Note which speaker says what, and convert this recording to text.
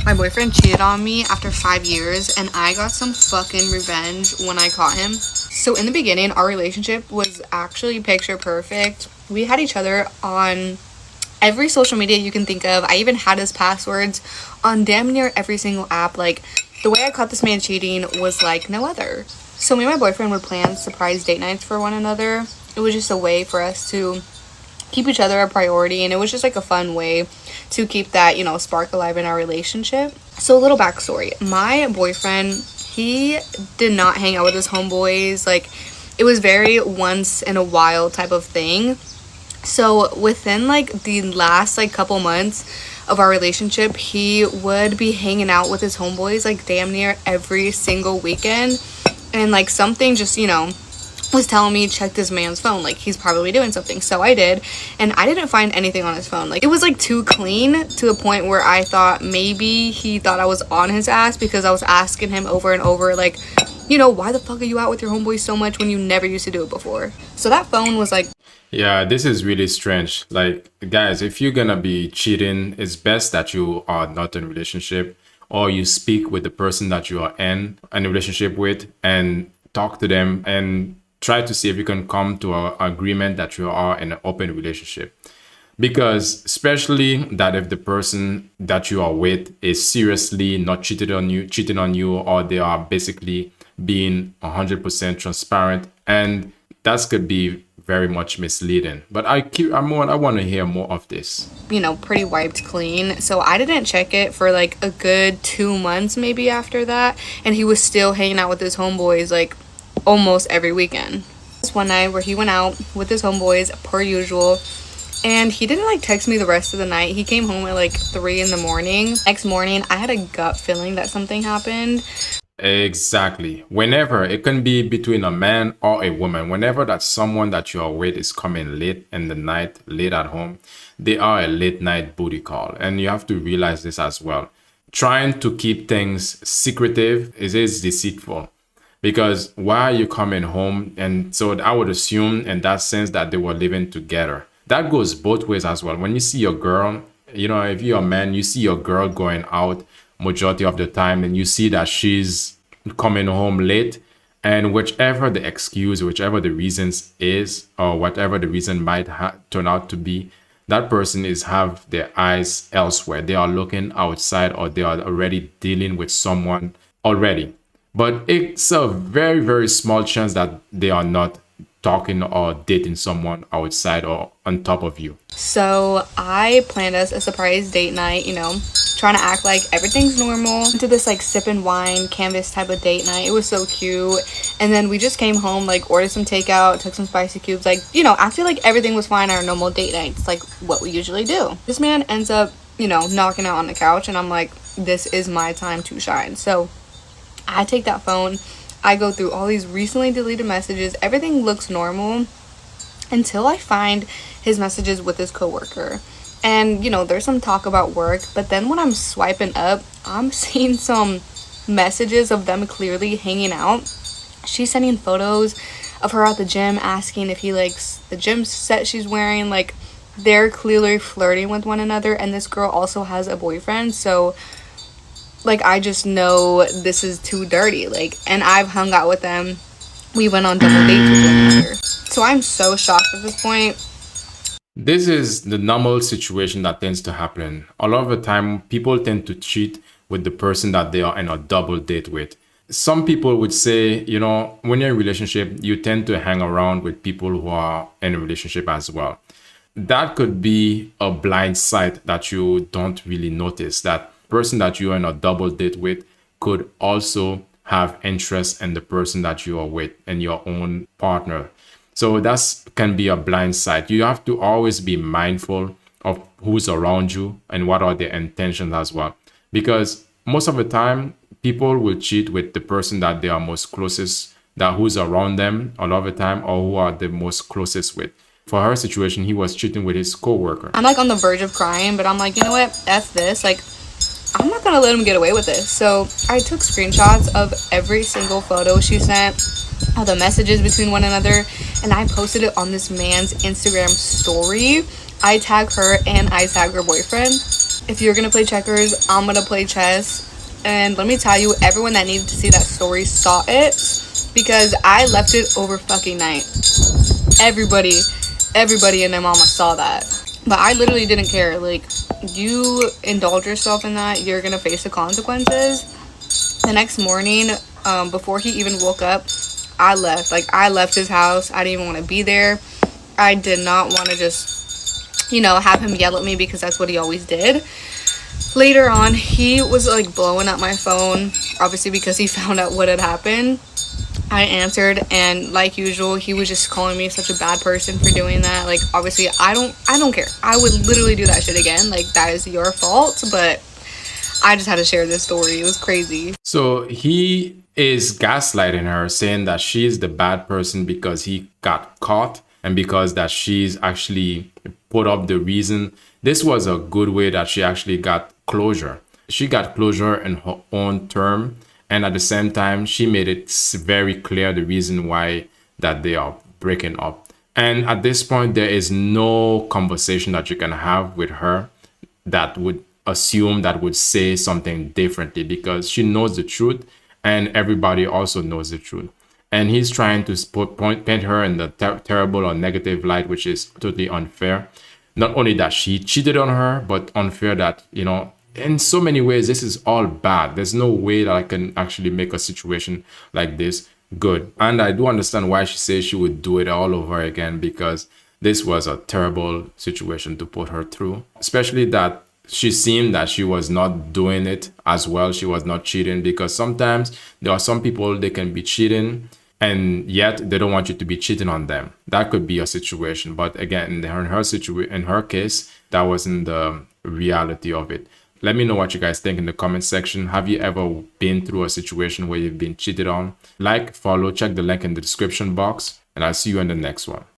Speaker 1: My boyfriend cheated on me after 5 years, and I got some fucking revenge when I caught him. So, in the beginning, our relationship was actually picture perfect. We had each other on every social media you can think of. I even had his passwords on damn near every single app. Like, the way I caught this man cheating was like no other. So, me and my boyfriend would plan surprise date nights for one another. It was just a way for us to keep each other a priority, and it was just like a fun way to keep that, spark alive in our relationship. So a little backstory. My boyfriend, he did not hang out with his homeboys. Like, it was very once in a while type of thing. So within like the last like couple months of our relationship, he would be hanging out with his homeboys like damn near every single weekend. And like something just, was telling me check this man's phone, like he's probably doing something. So I did, and I didn't find anything on his phone. Like, it was like too clean to the point where I thought maybe he thought I was on his ass, because I was asking him over and over, like, why the fuck are you out with your homeboys so much when you never used to do it before? So that phone was like,
Speaker 2: Yeah, this is really strange. Like, guys, if you're gonna be cheating, it's best that you are not in a relationship, or you speak with the person that you are in a relationship with, and talk to them and try to see if you can come to an agreement that you are in an open relationship. Because especially that if the person that you are with is seriously not cheating on you, or they are basically being 100% transparent, and that could be very much misleading. But I want to hear more of this.
Speaker 1: pretty wiped clean. So I didn't check it for like a good 2 months maybe after that. And he was still hanging out with his homeboys like almost every weekend. This one night where he went out with his homeboys per usual. And he didn't like text me the rest of the night. He came home at like 3 in the morning. Next morning, I had a gut feeling that something happened.
Speaker 2: Exactly. Whenever it can be between a man or a woman, whenever that someone that you are with is coming late in the night, late at home, they are a late night booty call. And you have to realize this as well. Trying to keep things secretive is deceitful. Because why are you coming home? And so I would assume in that sense that they were living together. That goes both ways as well. When you see your girl, if you're a man, you see your girl going out majority of the time, and you see that she's coming home late, and whichever the excuse, whichever the reasons is, or whatever the reason might turn out to be, that person is have their eyes elsewhere. They are looking outside, or they are already dealing with someone already. But it's a very, very small chance that they are not talking or dating someone outside or on top of you.
Speaker 1: So I planned us a surprise date night, trying to act like everything's normal. To this like sip and wine canvas type of date night. It was so cute. And then we just came home, like ordered some takeout, took some spicy cubes, like, acted like everything was fine on our normal date nights, like what we usually do. This man ends up, knocking out on the couch, and I'm like, this is my time to shine. So I take that phone, I go through all these recently deleted messages. Everything looks normal until I find his messages with his coworker. And, there's some talk about work, but then when I'm swiping up, I'm seeing some messages of them clearly hanging out. She's sending photos of her at the gym, asking if he likes the gym set she's wearing. Like, they're clearly flirting with one another, and this girl also has a boyfriend, so like, I just know this is too dirty. Like, and I've hung out with them. We went on double dates with one another. So I'm so shocked at this point.
Speaker 2: This is the normal situation that tends to happen. A lot of the time, people tend to cheat with the person that they are in a double date with. Some people would say, when you're in a relationship, you tend to hang around with people who are in a relationship as well. That could be a blind sight that you don't really notice, that person that you are in a double date with could also have interest in the person that you are with and your own partner. So that can be a blind side. You have to always be mindful of who's around you and what are their intentions as well. Because most of the time, people will cheat with the person that they are most closest, that who's around them a lot of the time, or who are the most closest with. For her situation, he was cheating with his coworker.
Speaker 1: I'm like on the verge of crying, but I'm like, you know what? F this. Like, I'm not gonna let him get away with this. So I took screenshots of every single photo she sent, all the messages between one another, and I posted it on this man's Instagram story. I tag her and I tag her boyfriend. if you're gonna play checkers, I'm gonna play chess. And let me tell you, everyone that needed to see that story saw it because I left it over fucking night. Everybody, everybody and their mama saw that. But I literally didn't care. Like, you indulge yourself in that, you're gonna face the consequences. The next morning, before he even woke up, I left. Like, I left his house. I didn't even want to be there. I did not want to just, have him yell at me because that's what he always did. Later on, he was like blowing up my phone, obviously because he found out what had happened. I answered, and like usual, he was just calling me such a bad person for doing that. Like, obviously, I don't care. I would literally do that shit again. Like, that is your fault, but I just had to share this story. It was crazy.
Speaker 2: So he is gaslighting her, saying that she's the bad person because he got caught and because that she's actually put up the reason. This was a good way that she actually got closure. She got closure in her own term, and at the same time, she made it very clear the reason why that they are breaking up. And at this point, there is no conversation that you can have with her that would assume that would say something differently because she knows the truth and everybody also knows the truth. And he's trying to paint her in the terrible or negative light, which is totally unfair. Not only that she cheated on her, but unfair that, in so many ways, this is all bad. There's no way that I can actually make a situation like this good. And I do understand why she says she would do it all over again because this was a terrible situation to put her through, especially that she seemed that she was not doing it as well. She was not cheating because sometimes there are some people they can be cheating and yet they don't want you to be cheating on them. That could be a situation. But again, in her case, that wasn't the reality of it. Let me know what you guys think in the comment section. Have you ever been through a situation where you've been cheated on? Like, follow, check the link in the description box, and I'll see you in the next one.